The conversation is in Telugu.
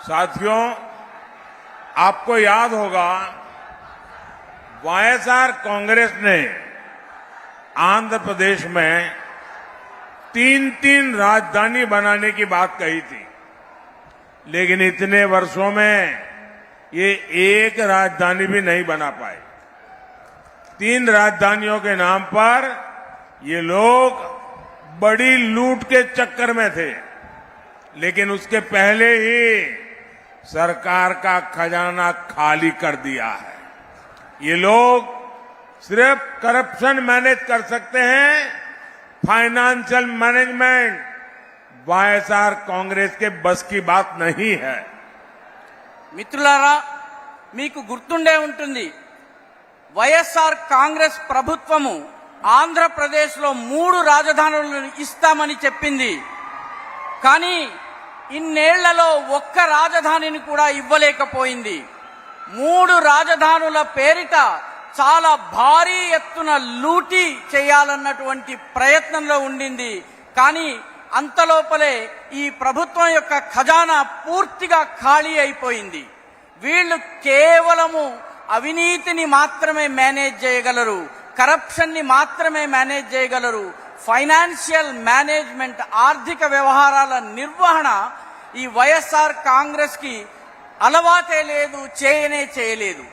साथियों, आपको याद होगा वाईएसआर कांग्रेस ने आंध्र प्रदेश में 3 राजधानी बनाने की बात कही थी, लेकिन इतने वर्षों में ये एक राजधानी भी नहीं बना पाए। 3 राजधानियों के नाम पर ये लोग बड़ी लूट के चक्कर में थे, लेकिन उसके पहले ही सरकार का खजाना खाली कर दिया है। ये लोग सिर्फ करप्शन मैनेज कर सकते हैं, फाइनेंशियल मैनेजमेंट वाईएसआर कांग्रेस के बस की बात नहीं है। మిత్రులారా, మీకు గుర్తుండే ఉంటుంది, వైఎస్ఆర్ కాంగ్రెస్ ప్రభుత్వము ఆంధ్రప్రదేశ్లో 3 రాజధానులను ఇస్తామని చెప్పింది. కానీ ఇన్నేళ్లలో ఒక్క రాజధానిని కూడా ఇవ్వలేకపోయింది. 3 రాజధానుల పేరిట చాలా భారీ ఎత్తున లూటీ చేయాలన్నటువంటి ప్రయత్నంలో ఉండింది. కానీ అంతలోపలే ఈ ప్రభుత్వం యొక్క ఖజానా పూర్తిగా ఖాళీ అయిపోయింది. వీళ్ళు కేవలము అవినీతిని మాత్రమే మేనేజ్ చేయగలరు, కరప్షన్ ని మాత్రమే మేనేజ్ చేయగలరు. ఫైనాన్షియల్ మేనేజ్మెంట్, ఆర్థిక వ్యవహారాల నిర్వహణ ఈ వైఎస్ఆర్ కాంగ్రెస్ కి అలవాటే లేదు, చేయలేదు.